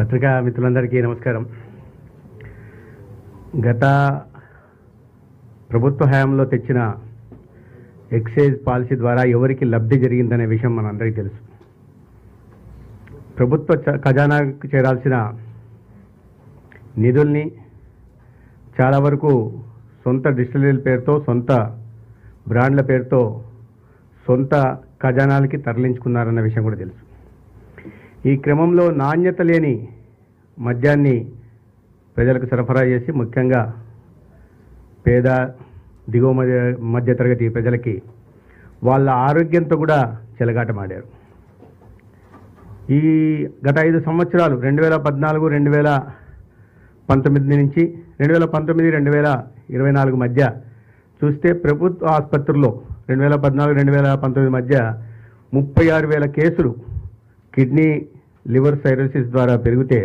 పత్రికా మిత్రులందరికీ నమస్కారం. గత ప్రభుత్వ హయాంలో తెచ్చిన ఎక్సైజ్ పాలసీ ద్వారా ఎవరికి లబ్ధి జరిగిందనే విషయం మనందరికీ తెలుసు. ప్రభుత్వ ఖజానాకు చేరాల్సిన నిధుల్ని చాలా వరకు సొంత డిస్టిలరీల పేరుతో, సొంత బ్రాండ్ల పేరుతో సొంత ఖజానాలకి తరలించుకున్నారన్న విషయం కూడా తెలుసు. ఈ క్రమంలో నాణ్యత లేని మద్యాన్ని ప్రజలకు సరఫరా చేసి, ముఖ్యంగా పేద దిగువ మధ్యతరగతి ప్రజలకి వాళ్ళ ఆరోగ్యంతో కూడా చెలగాటమాడారు. ఈ గత 5 సంవత్సరాలు 2014, 2019 నుంచి 2019-2024 మధ్య చూస్తే ప్రభుత్వ ఆసుపత్రుల్లో 2014-2019 మధ్య 36,000 కేసులు కిడ్నీ లివర్ సైరోసిస్ ద్వారా పెరిగితే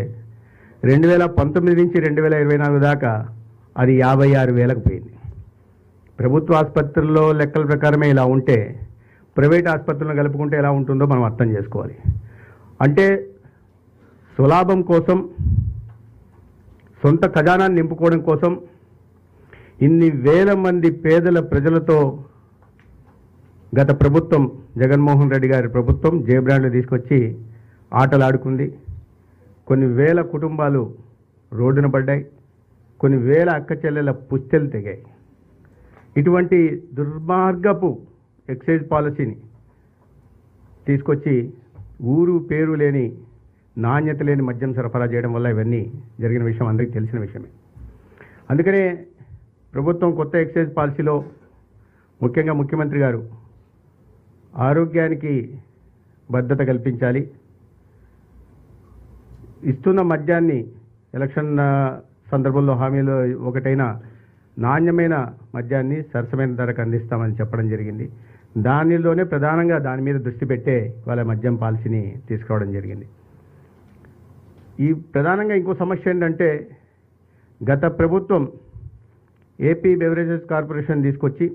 2019 నుంచి 2024 దాకా అది 56,000కు పోయింది. ప్రభుత్వ ఆసుపత్రుల్లో లెక్కల ప్రకారమే ఇలా ఉంటే ప్రైవేట్ ఆసుపత్రులను కలుపుకుంటే ఎలా ఉంటుందో మనం అర్థం చేసుకోవాలి. అంటే స్వలాభం కోసం, సొంత ఖజానాన్ని నింపుకోవడం కోసం ఇన్ని వేల మంది పేదల ప్రజలతో గత ప్రభుత్వం, జగన్మోహన్ రెడ్డి గారి ప్రభుత్వం జే బ్రాండ్లు తీసుకొచ్చి ఆటలాడుకుంది. కొన్ని వేల కుటుంబాలు రోడ్డున పడ్డాయి, కొన్ని వేల అక్క చెల్లెల పుస్తెలు తెగాయి. ఇటువంటి దుర్మార్గపు ఎక్సైజ్ పాలసీని తీసుకొచ్చి ఊరు పేరు లేని, నాణ్యత లేని మద్యం సరఫరా చేయడం వల్ల ఇవన్నీ జరిగిన విషయం అందరికీ తెలిసిన విషయమే. అందుకనే ప్రభుత్వం కొత్త ఎక్సైజ్ పాలసీలో ముఖ్యంగా ముఖ్యమంత్రి గారు ఆరోగ్యానికి భద్రత కల్పించాలి, ఇస్తున్న మద్యాన్ని ఎలక్షన్ సందర్భంలో హామీలో ఒకటైన నాణ్యమైన మద్యాన్ని సరసమైన ధరకు అందిస్తామని చెప్పడం జరిగింది. దానిలోనే ప్రధానంగా దాని మీద దృష్టి పెట్టే వాళ్ళ మద్యం పాలసీని తీసుకురావడం జరిగింది. ఈ ప్రధానంగా ఇంకో సమస్య ఏంటంటే, గత ప్రభుత్వం ఏపీ బెవరేజెస్ కార్పొరేషన్ తీసుకొచ్చి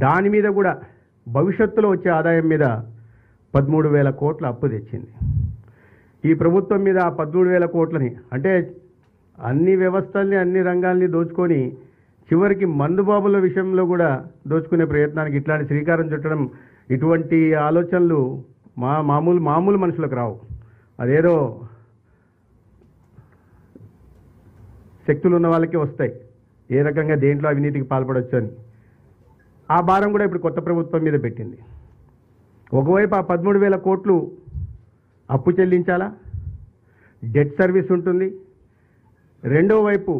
దాని మీద కూడా భవిష్యత్తులో వచ్చే ఆదాయం మీద 13,000 కోట్ల అప్పు తెచ్చింది. ఈ ప్రభుత్వం మీద ఆ 13,000 కోట్లని, అంటే అన్ని వ్యవస్థల్ని, అన్ని రంగాల్ని దోచుకొని చివరికి మందుబాబుల విషయంలో కూడా దోచుకునే ప్రయత్నానికి ఇట్లాంటి శ్రీకారం చుట్టడం, ఇటువంటి ఆలోచనలు మామూలు మనుషులకు రావు. అదేదో శక్తులు ఉన్న వాళ్ళకే వస్తాయి, ఏ రకంగా దేంట్లో అవినీతికి పాల్పడవచ్చు అని. ఆ భారం కూడా ఇప్పుడు కొత్త ప్రభుత్వం మీద పెట్టింది. ఒకవైపు ఆ 13,000 కోట్లు అప్పు చెల్లించాలా, డెట్ సర్వీస్ ఉంటుంది. రెండో వైపు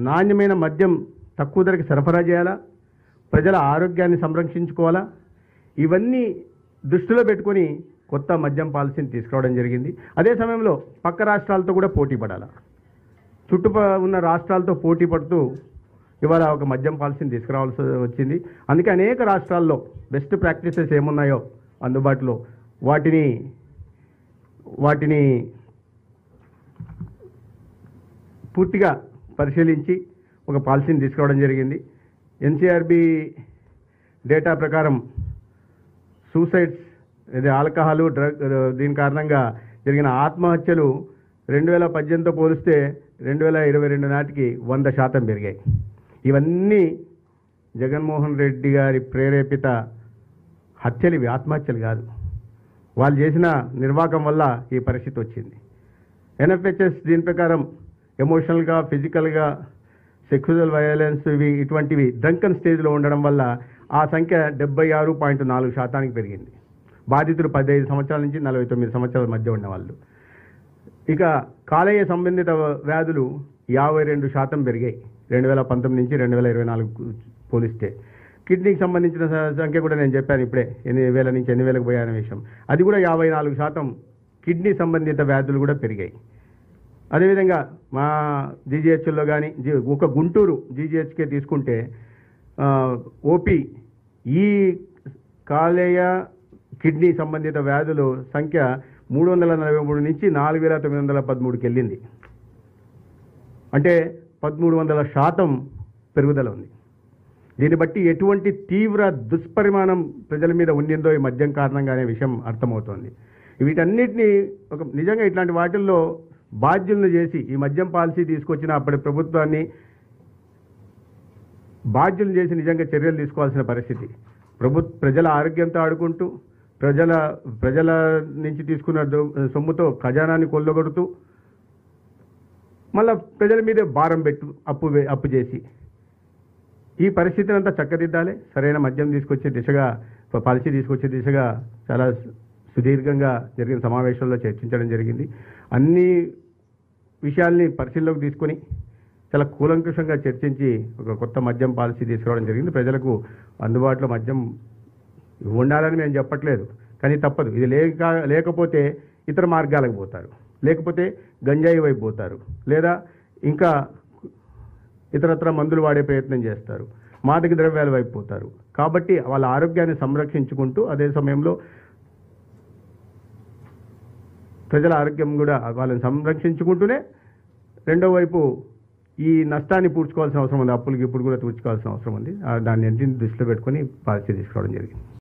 నాణ్యమైన మద్యం తక్కువ ధరకి సరఫరా చేయాలా, ప్రజల ఆరోగ్యాన్ని సంరక్షించుకోవాలా. ఇవన్నీ దృష్టిలో పెట్టుకొని కొత్త మద్యం పాలసీని తీసుకురావడం జరిగింది. అదే సమయంలో పక్క రాష్ట్రాలతో కూడా పోటీ పడాలా, ఉన్న రాష్ట్రాలతో పోటీ పడుతూ ఇవాళ ఒక మద్యం పాలసీని తీసుకురావాల్సి వచ్చింది. అందుకే అనేక రాష్ట్రాల్లో బెస్ట్ ప్రాక్టీసెస్ ఏమున్నాయో అందుబాటులో వాటిని పూర్తిగా పరిశీలించి ఒక పాలసీని తీసుకురావడం జరిగింది. ఎన్సీఆర్బీ డేటా ప్రకారం సూసైడ్స్, ఇది ఆల్కహాల్, డ్రగ్, దీని కారణంగా జరిగిన ఆత్మహత్యలు 2018తో పోలిస్తే 2022 నాటికి 100% పెరిగాయి. ఇవన్నీ జగన్మోహన్ రెడ్డి గారి ప్రేరేపిత హత్యలు, ఇవి ఆత్మహత్యలు కాదు. వాళ్ళు చేసిన నిర్వాకం వల్ల ఈ పరిస్థితి వచ్చింది. ఎన్ఎఫ్హెచ్ఎస్ దీని ప్రకారం ఎమోషనల్గా, ఫిజికల్గా, సెక్సువల్ వైలెన్స్ ఇటువంటివి డ్రంకన్ స్టేజ్లో ఉండడం వల్ల ఆ సంఖ్య 76.4% పెరిగింది. బాధితులు 15 సంవత్సరాల నుంచి 49 సంవత్సరాల మధ్య ఉన్నవాళ్ళు. ఇక కాలేయ సంబంధిత వ్యాధులు 52% పెరిగాయి 2019 నుంచి 2024 పోలిస్తే. కిడ్నీకి సంబంధించిన సంఖ్య కూడా నేను చెప్పాను ఇప్పుడే, 8,000 నుంచి 8,000కు పోయాయనే విషయం. అది కూడా 54% కిడ్నీ సంబంధిత వ్యాధులు కూడా పెరిగాయి. అదేవిధంగా మా జీజీహెచ్లో కానీ, ఒక గుంటూరు జీజీహెచ్కే తీసుకుంటే ఓపీ ఈ కాలేయ కిడ్నీ సంబంధిత వ్యాధుల సంఖ్య 343 నుంచి 4,913కి వెళ్ళింది. అంటే 1300% పెరుగుదల ఉంది. దీన్ని బట్టి ఎటువంటి తీవ్ర దుష్పరిమాణం ప్రజల మీద ఉండిందో ఈ మద్యం కారణంగా అనే విషయం అర్థమవుతోంది. వీటన్నిటిని నిజంగా ఇట్లాంటి వాటిల్లో బాధ్యులను చేసి ఈ మద్యం పాలసీ తీసుకొచ్చిన అప్పటి ప్రభుత్వాన్ని బాధ్యులను చేసి నిజంగా చర్యలు తీసుకోవాల్సిన పరిస్థితి. ప్రజల ఆరోగ్యంతో ఆడుకుంటూ ప్రజల నుంచి తీసుకున్న సొమ్ముతో ఖజానాన్ని కొల్లగొడుతూ మళ్ళా ప్రజల మీదే భారం పెట్టు అప్పు చేసి ఈ పరిస్థితిని అంతా చక్కదిద్దాలి. సరైన మద్యం తీసుకొచ్చే దిశగా పాలసీ తీసుకొచ్చే దిశగా చాలా సుదీర్ఘంగా జరిగిన సమావేశంలో చర్చించడం జరిగింది. అన్ని విషయాల్ని పరిశీలనలోకి తీసుకొని చాలా కూలంకషంగా చర్చించి ఒక కొత్త మద్యం పాలసీ తీసుకురావడం జరిగింది. ప్రజలకు అందుబాటులో మద్యం ఉండాలని మేము చెప్పట్లేదు, కానీ తప్పదు. ఇది లేకపోతే ఇతర మార్గాలకు పోతారు, లేకపోతే గంజాయి వైపు పోతారు, లేదా ఇంకా ఇతరత్ర మందులు వాడే ప్రయత్నం చేస్తారు, మాదక ద్రవ్యాల వైపు పోతారు. కాబట్టి వాళ్ళ ఆరోగ్యాన్ని సంరక్షించుకుంటూ అదే సమయంలో ప్రజల ఆరోగ్యం కూడా వాళ్ళని సంరక్షించుకుంటూనే రెండో వైపు ఈ నష్టాన్ని పూడ్చుకోవాల్సిన అవసరం ఉంది, అప్పులకి ఇప్పుడు కూడా పూడ్చుకోవాల్సిన అవసరం ఉంది. దాన్ని అన్నింటిని దృష్టిలో పెట్టుకొని పాలసీ తీసుకోవడం జరిగింది.